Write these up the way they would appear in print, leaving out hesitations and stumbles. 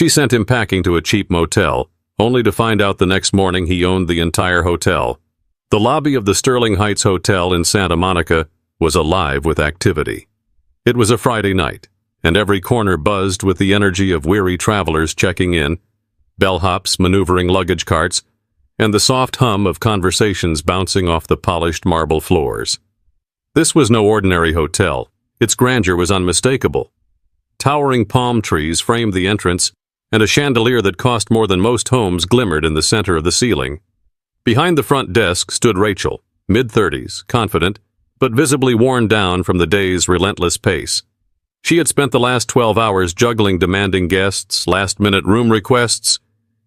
She sent him packing to a cheap motel, only to find out the next morning he owned the entire hotel. The lobby of the Sterling Heights Hotel in Santa Monica was alive with activity. It was a Friday night, and every corner buzzed with the energy of weary travelers checking in, bellhops maneuvering luggage carts, and the soft hum of conversations bouncing off the polished marble floors. This was no ordinary hotel. Its grandeur was unmistakable. Towering palm trees framed the entrance, and a chandelier that cost more than most homes glimmered in the center of the ceiling. Behind the front desk stood Rachel, mid-30s, confident, but visibly worn down from the day's relentless pace. She had spent the last 12 hours juggling demanding guests, last-minute room requests,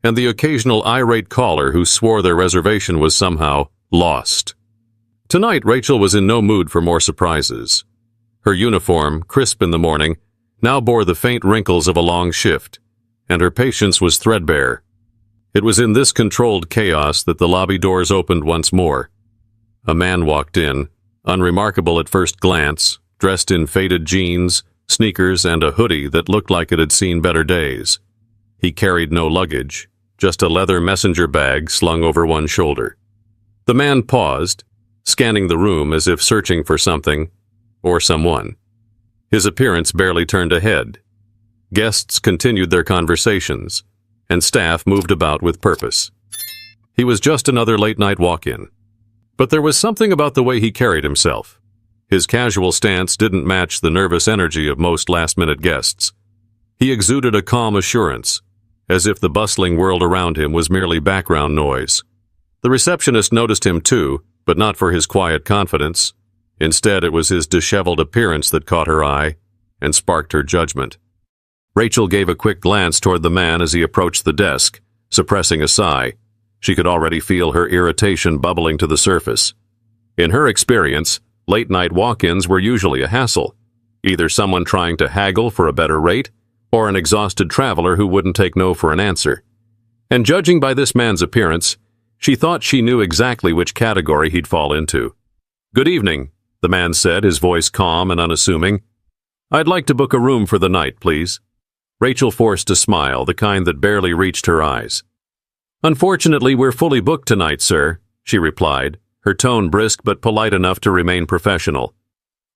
and the occasional irate caller who swore their reservation was somehow lost. Tonight, Rachel was in no mood for more surprises. Her uniform, crisp in the morning, now bore the faint wrinkles of a long shift, and her patience was threadbare. It was in this controlled chaos that the lobby doors opened once more. A man walked in, unremarkable at first glance, dressed in faded jeans, sneakers, and a hoodie that looked like it had seen better days. He carried no luggage, just a leather messenger bag slung over one shoulder. The man paused, scanning the room as if searching for something or someone. His appearance barely turned a head. Guests continued their conversations, and staff moved about with purpose. He was just another late-night walk-in. But there was something about the way he carried himself. His casual stance didn't match the nervous energy of most last-minute guests. He exuded a calm assurance, as if the bustling world around him was merely background noise. The receptionist noticed him too, but not for his quiet confidence. Instead, it was his disheveled appearance that caught her eye and sparked her judgment. Rachel gave a quick glance toward the man as he approached the desk, suppressing a sigh. She could already feel her irritation bubbling to the surface. In her experience, late-night walk-ins were usually a hassle, either someone trying to haggle for a better rate or an exhausted traveler who wouldn't take no for an answer. And judging by this man's appearance, she thought she knew exactly which category he'd fall into. "Good evening," the man said, his voice calm and unassuming. "I'd like to book a room for the night, please." Rachel forced a smile, the kind that barely reached her eyes. "Unfortunately, we're fully booked tonight, sir," she replied, her tone brisk but polite enough to remain professional.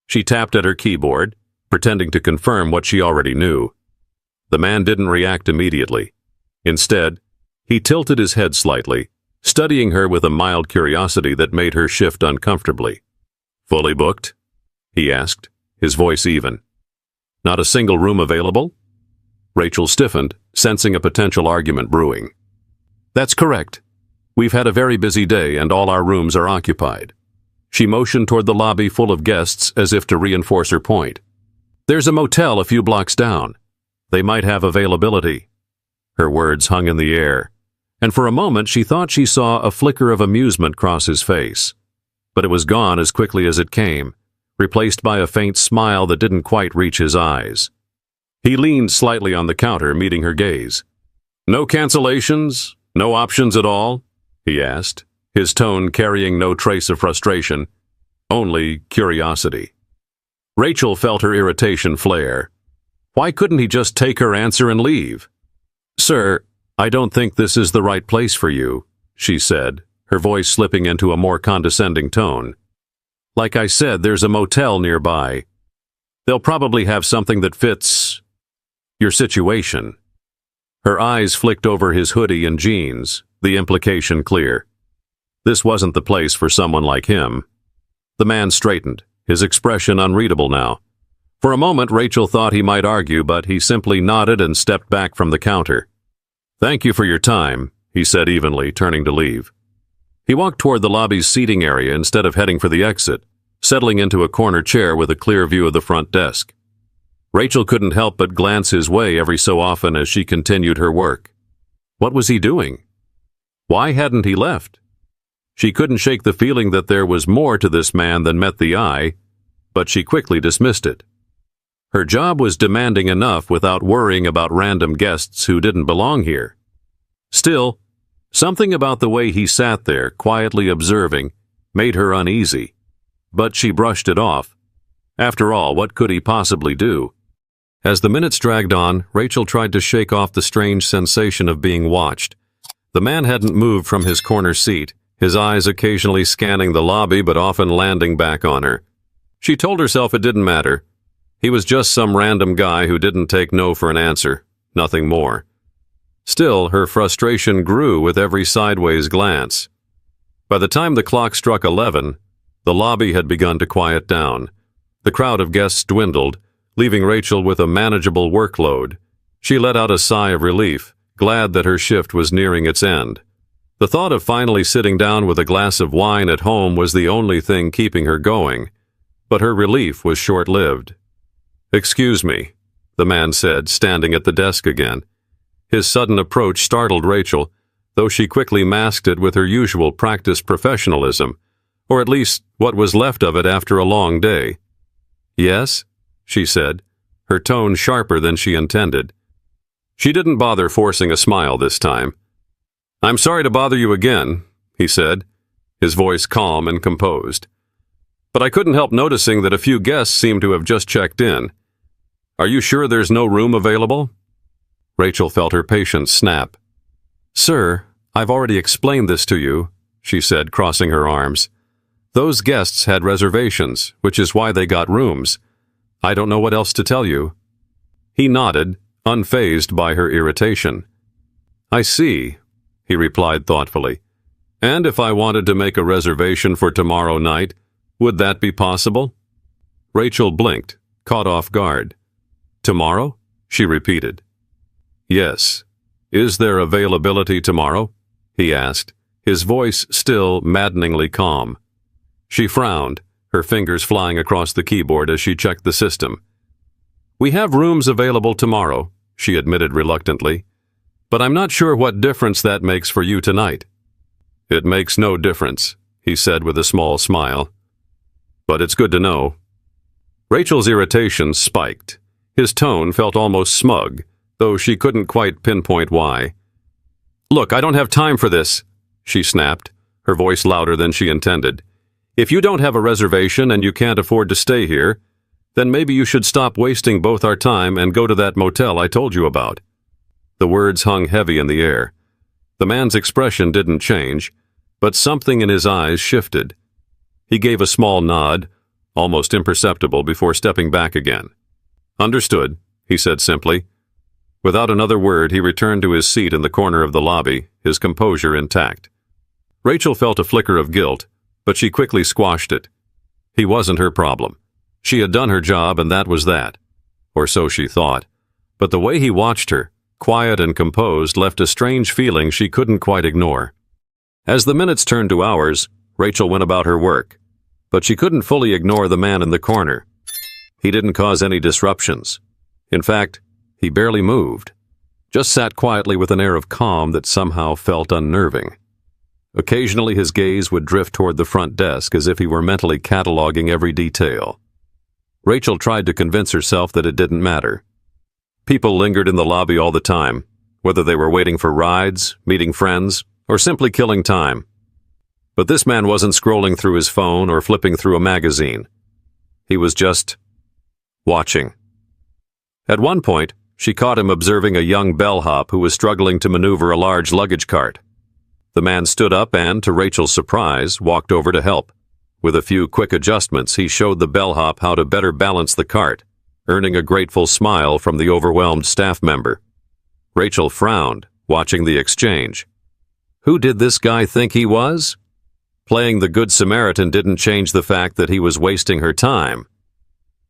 She tapped at her keyboard, pretending to confirm what she already knew. The man didn't react immediately. Instead, he tilted his head slightly, studying her with a mild curiosity that made her shift uncomfortably. "Fully booked?" he asked, his voice even. "Not a single room available?" Rachel stiffened, sensing a potential argument brewing. "That's correct. We've had a very busy day and all our rooms are occupied." She motioned toward the lobby full of guests as if to reinforce her point. "There's a motel a few blocks down. They might have availability." Her words hung in the air, and for a moment she thought she saw a flicker of amusement cross his face. But it was gone as quickly as it came, replaced by a faint smile that didn't quite reach his eyes. He leaned slightly on the counter, meeting her gaze. "No cancellations? No options at all?" he asked, his tone carrying no trace of frustration, only curiosity. Rachel felt her irritation flare. Why couldn't he just take her answer and leave? "Sir, I don't think this is the right place for you," she said, her voice slipping into a more condescending tone. "Like I said, there's a motel nearby. They'll probably have something that fits your situation." Her eyes flicked over his hoodie and jeans, the implication clear. This wasn't the place for someone like him. The man straightened, his expression unreadable now. For a moment, Rachel thought he might argue, but he simply nodded and stepped back from the counter. "Thank you for your time," he said evenly, turning to leave. He walked toward the lobby's seating area instead of heading for the exit, settling into a corner chair with a clear view of the front desk. Rachel couldn't help but glance his way every so often as she continued her work. What was he doing? Why hadn't he left? She couldn't shake the feeling that there was more to this man than met the eye, but she quickly dismissed it. Her job was demanding enough without worrying about random guests who didn't belong here. Still, something about the way he sat there, quietly observing, made her uneasy. But she brushed it off. After all, what could he possibly do? As the minutes dragged on, Rachel tried to shake off the strange sensation of being watched. The man hadn't moved from his corner seat, his eyes occasionally scanning the lobby but often landing back on her. She told herself it didn't matter. He was just some random guy who didn't take no for an answer, nothing more. Still, her frustration grew with every sideways glance. By the time the clock struck 11, the lobby had begun to quiet down. The crowd of guests dwindled, leaving Rachel with a manageable workload. She let out a sigh of relief, glad that her shift was nearing its end. The thought of finally sitting down with a glass of wine at home was the only thing keeping her going, but her relief was short-lived. "Excuse me," the man said, standing at the desk again. His sudden approach startled Rachel, though she quickly masked it with her usual practiced professionalism, or at least what was left of it after a long day. "Yes?" she said, her tone sharper than she intended. She didn't bother forcing a smile this time. "I'm sorry to bother you again," he said, his voice calm and composed. "But I couldn't help noticing that a few guests seem to have just checked in. Are you sure there's no room available?" Rachel felt her patience snap. "Sir, I've already explained this to you," she said, crossing her arms. "Those guests had reservations, which is why they got rooms. I don't know what else to tell you." He nodded, unfazed by her irritation. "I see," he replied thoughtfully. "And if I wanted to make a reservation for tomorrow night, would that be possible?" Rachel blinked, caught off guard. "Tomorrow?" she repeated. "Yes. Is there availability tomorrow?" he asked, his voice still maddeningly calm. She frowned, her fingers flying across the keyboard as she checked the system. "We have rooms available tomorrow," she admitted reluctantly, "but I'm not sure what difference that makes for you tonight." "It makes no difference," he said with a small smile. "But it's good to know." Rachel's irritation spiked. His tone felt almost smug, though she couldn't quite pinpoint why. "Look, I don't have time for this," she snapped, her voice louder than she intended. "If you don't have a reservation and you can't afford to stay here, then maybe you should stop wasting both our time and go to that motel I told you about." The words hung heavy in the air. The man's expression didn't change, but something in his eyes shifted. He gave a small nod, almost imperceptible, before stepping back again. "Understood," he said simply. Without another word, he returned to his seat in the corner of the lobby, his composure intact. Rachel felt a flicker of guilt, but she quickly squashed it. He wasn't her problem. She had done her job, and that was that. Or so she thought. But the way he watched her, quiet and composed, left a strange feeling she couldn't quite ignore. As the minutes turned to hours, Rachel went about her work. But she couldn't fully ignore the man in the corner. He didn't cause any disruptions. In fact, he barely moved, just sat quietly with an air of calm that somehow felt unnerving. Occasionally his gaze would drift toward the front desk as if he were mentally cataloging every detail. Rachel tried to convince herself that it didn't matter. People lingered in the lobby all the time, whether they were waiting for rides, meeting friends, or simply killing time. But this man wasn't scrolling through his phone or flipping through a magazine. He was just watching. At one point, she caught him observing a young bellhop who was struggling to maneuver a large luggage cart. The man stood up and, to Rachel's surprise, walked over to help. With a few quick adjustments, he showed the bellhop how to better balance the cart, earning a grateful smile from the overwhelmed staff member. Rachel frowned, watching the exchange. Who did this guy think he was? Playing the Good Samaritan didn't change the fact that he was wasting her time.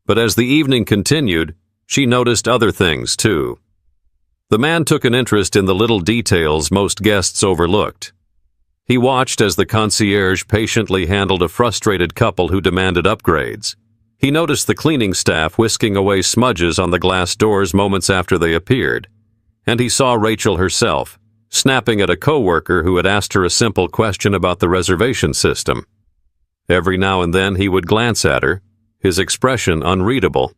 But as the evening continued, she noticed other things, too. The man took an interest in the little details most guests overlooked. He watched as the concierge patiently handled a frustrated couple who demanded upgrades. He noticed the cleaning staff whisking away smudges on the glass doors moments after they appeared. And he saw Rachel herself, snapping at a coworker who had asked her a simple question about the reservation system. Every now and then he would glance at her, his expression unreadable.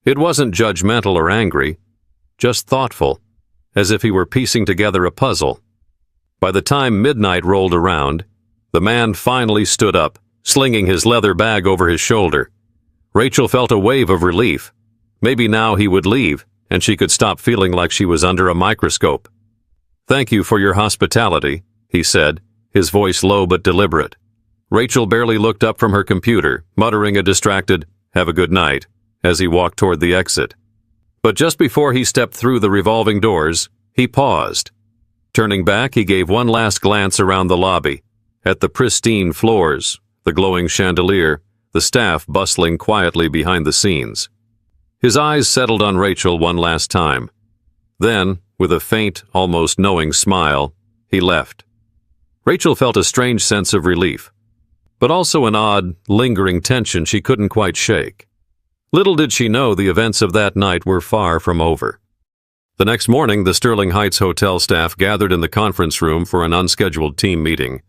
It wasn't judgmental or angry, just thoughtful, as if he were piecing together a puzzle. By the time midnight rolled around, the man finally stood up, slinging his leather bag over his shoulder. Rachel felt a wave of relief. Maybe now he would leave, and she could stop feeling like she was under a microscope. "Thank you for your hospitality," he said, his voice low but deliberate. Rachel barely looked up from her computer, muttering a distracted, "Have a good night," as he walked toward the exit. But just before he stepped through the revolving doors, he paused. Turning back, he gave one last glance around the lobby, at the pristine floors, the glowing chandelier, the staff bustling quietly behind the scenes. His eyes settled on Rachel one last time. Then, with a faint, almost knowing smile, he left. Rachel felt a strange sense of relief, but also an odd, lingering tension she couldn't quite shake. Little did she know the events of that night were far from over. The next morning, the Sterling Heights hotel staff gathered in the conference room for an unscheduled team meeting.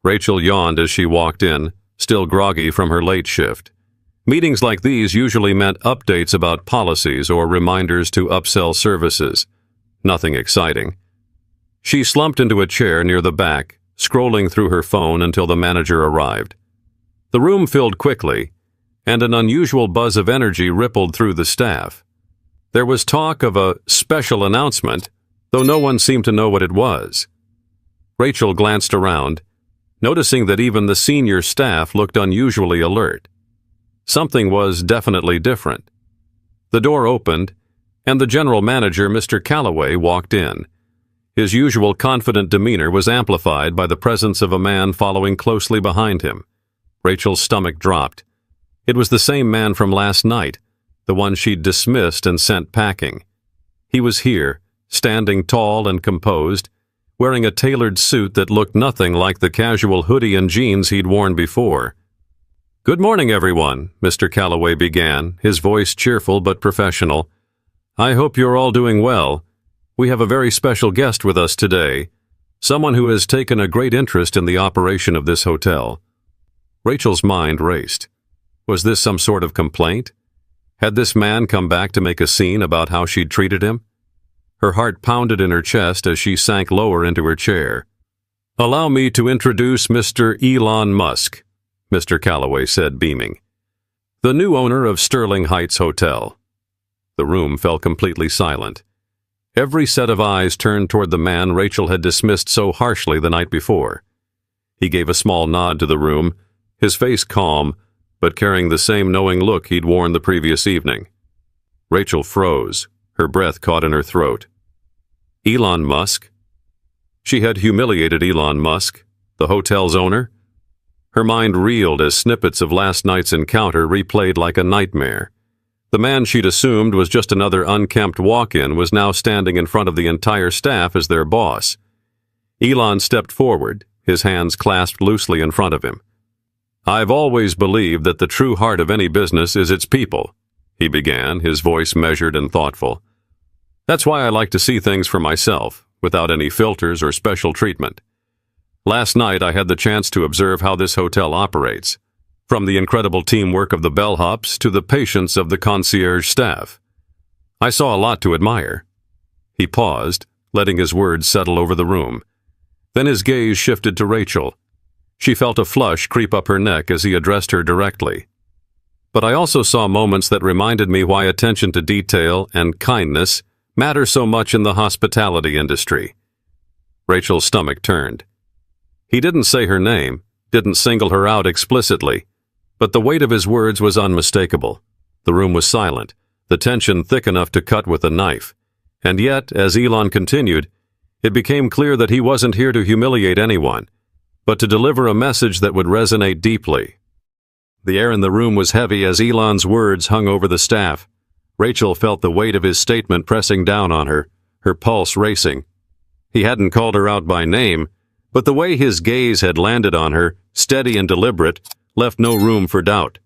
Rachel yawned as she walked in, still groggy from her late shift. Meetings like these usually meant updates about policies or reminders to upsell services. Nothing exciting. She slumped into a chair near the back, scrolling through her phone until the manager arrived. The room filled quickly, and an unusual buzz of energy rippled through the staff. There was talk of a special announcement, though no one seemed to know what it was. Rachel glanced around, noticing that even the senior staff looked unusually alert. Something was definitely different. The door opened, and the general manager, Mr. Calloway, walked in. His usual confident demeanor was amplified by the presence of a man following closely behind him. Rachel's stomach dropped. It was the same man from last night, the one she'd dismissed and sent packing. He was here, standing tall and composed, wearing a tailored suit that looked nothing like the casual hoodie and jeans he'd worn before. "Good morning, everyone," Mr. Calloway began, his voice cheerful but professional. "I hope you're all doing well. We have a very special guest with us today, someone who has taken a great interest in the operation of this hotel." Rachel's mind raced. Was this some sort of complaint? Had this man come back to make a scene about how she'd treated him? Her heart pounded in her chest as she sank lower into her chair. "Allow me to introduce Mr. Elon Musk," Mr. Calloway said, beaming. "The new owner of Sterling Heights Hotel." The room fell completely silent. Every set of eyes turned toward the man Rachel had dismissed so harshly the night before. He gave a small nod to the room, his face calm, but carrying the same knowing look he'd worn the previous evening. Rachel froze, her breath caught in her throat. Elon Musk? She had humiliated Elon Musk, the hotel's owner? Her mind reeled as snippets of last night's encounter replayed like a nightmare. The man she'd assumed was just another unkempt walk-in was now standing in front of the entire staff as their boss. Elon stepped forward, his hands clasped loosely in front of him. "I've always believed that the true heart of any business is its people," he began, his voice measured and thoughtful. "That's why I like to see things for myself, without any filters or special treatment. Last night I had the chance to observe how this hotel operates, from the incredible teamwork of the bellhops to the patience of the concierge staff. I saw a lot to admire." He paused, letting his words settle over the room. Then his gaze shifted to Rachel. She felt a flush creep up her neck as he addressed her directly. "But I also saw moments that reminded me why attention to detail and kindness matter so much in the hospitality industry." Rachel's stomach turned. He didn't say her name, didn't single her out explicitly, but the weight of his words was unmistakable. The room was silent, the tension thick enough to cut with a knife. And yet, as Elon continued, it became clear that he wasn't here to humiliate anyone, but to deliver a message that would resonate deeply. The air in the room was heavy as Elon's words hung over the staff. Rachel felt the weight of his statement pressing down on her, her pulse racing. He hadn't called her out by name, but the way his gaze had landed on her, steady and deliberate, left no room for doubt.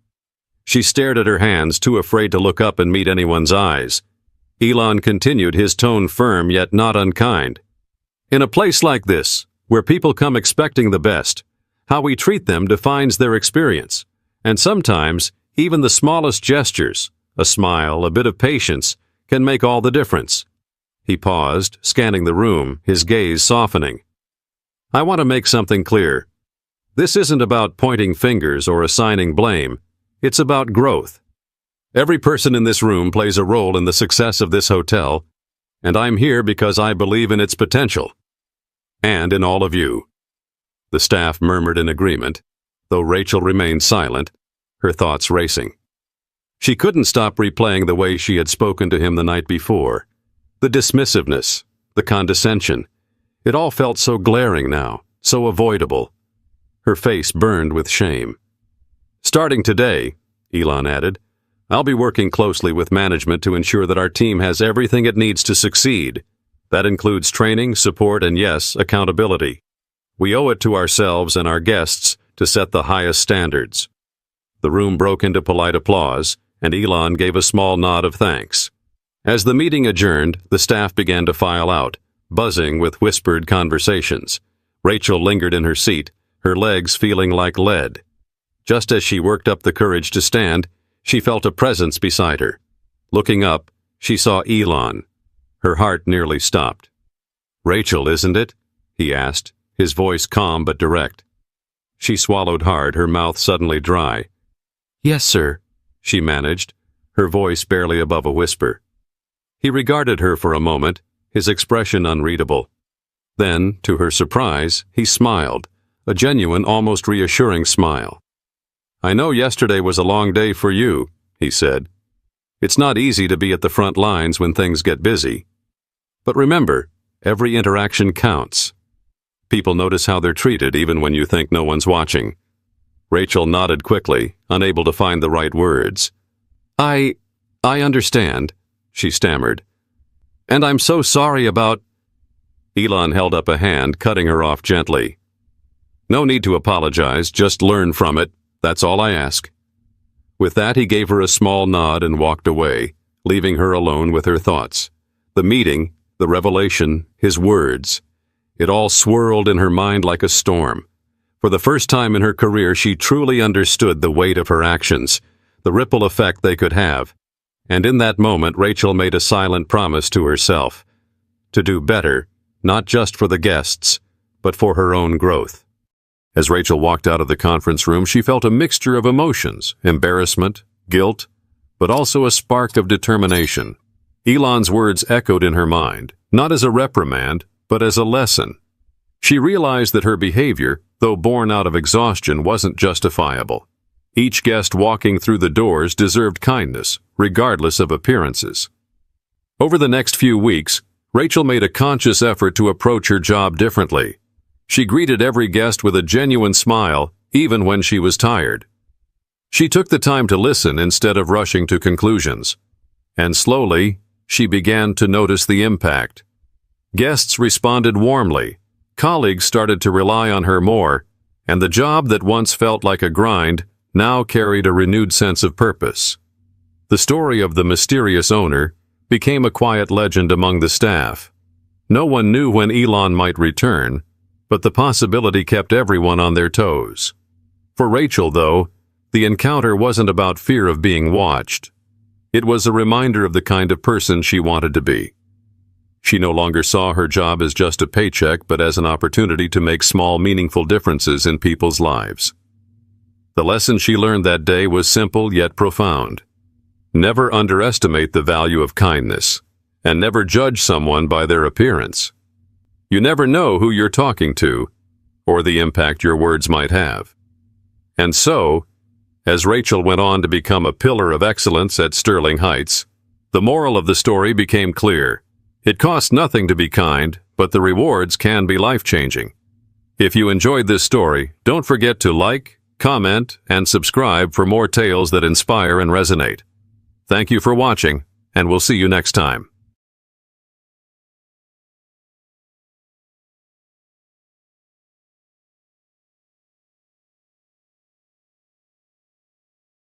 She stared at her hands, too afraid to look up and meet anyone's eyes. Elon continued, his tone firm yet not unkind. "In a place like this, where people come expecting the best, how we treat them defines their experience, and sometimes even the smallest gestures, a smile, a bit of patience, can make all the difference." He paused, scanning the room, his gaze softening. "I want to make something clear. This isn't about pointing fingers or assigning blame. It's about growth. Every person in this room plays a role in the success of this hotel, and I'm here because I believe in its potential. And in all of you." The staff murmured in agreement, though Rachel remained silent, her thoughts racing. She couldn't stop replaying the way she had spoken to him the night before. The dismissiveness, the condescension. It all felt so glaring now, so avoidable. Her face burned with shame. "Starting today," Elon added, "I'll be working closely with management to ensure that our team has everything it needs to succeed. That includes training, support, and yes, accountability. We owe it to ourselves and our guests to set the highest standards." The room broke into polite applause, and Elon gave a small nod of thanks. As the meeting adjourned, the staff began to file out, buzzing with whispered conversations. Rachel lingered in her seat, her legs feeling like lead. Just as she worked up the courage to stand, she felt a presence beside her. Looking up, she saw Elon. Her heart nearly stopped. "Rachel, isn't it?" he asked, his voice calm but direct. She swallowed hard, her mouth suddenly dry. "Yes, sir," she managed, her voice barely above a whisper. He regarded her for a moment, his expression unreadable. Then, to her surprise, he smiled, a genuine, almost reassuring smile. "I know yesterday was a long day for you," he said. "It's not easy to be at the front lines when things get busy. But remember, every interaction counts. People notice how they're treated even when you think no one's watching." Rachel nodded quickly, unable to find the right words. I understand," she stammered. "And I'm so sorry about—" Elon held up a hand, cutting her off gently. "No need to apologize, just learn from it. That's all I ask." With that, he gave her a small nod and walked away, leaving her alone with her thoughts. The meeting, the revelation, his words. It all swirled in her mind like a storm. For the first time in her career, she truly understood the weight of her actions, the ripple effect they could have. And in that moment, Rachel made a silent promise to herself. To do better, not just for the guests, but for her own growth. As Rachel walked out of the conference room, she felt a mixture of emotions, embarrassment, guilt, but also a spark of determination. Elon's words echoed in her mind, not as a reprimand, but as a lesson. She realized that her behavior, though born out of exhaustion, wasn't justifiable. Each guest walking through the doors deserved kindness, regardless of appearances. Over the next few weeks, Rachel made a conscious effort to approach her job differently. She greeted every guest with a genuine smile, even when she was tired. She took the time to listen instead of rushing to conclusions. And slowly, she began to notice the impact. Guests responded warmly, colleagues started to rely on her more, and the job that once felt like a grind now carried a renewed sense of purpose. The story of the mysterious owner became a quiet legend among the staff. No one knew when Elon might return, but the possibility kept everyone on their toes. For Rachel, though, the encounter wasn't about fear of being watched. It was a reminder of the kind of person she wanted to be. She no longer saw her job as just a paycheck, but as an opportunity to make small, meaningful differences in people's lives. The lesson she learned that day was simple yet profound. Never underestimate the value of kindness, and never judge someone by their appearance. You never know who you're talking to, or the impact your words might have. And so, as Rachel went on to become a pillar of excellence at Sterling Heights, the moral of the story became clear. It costs nothing to be kind, but the rewards can be life-changing. If you enjoyed this story, don't forget to like, comment, and subscribe for more tales that inspire and resonate. Thank you for watching, and we'll see you next time.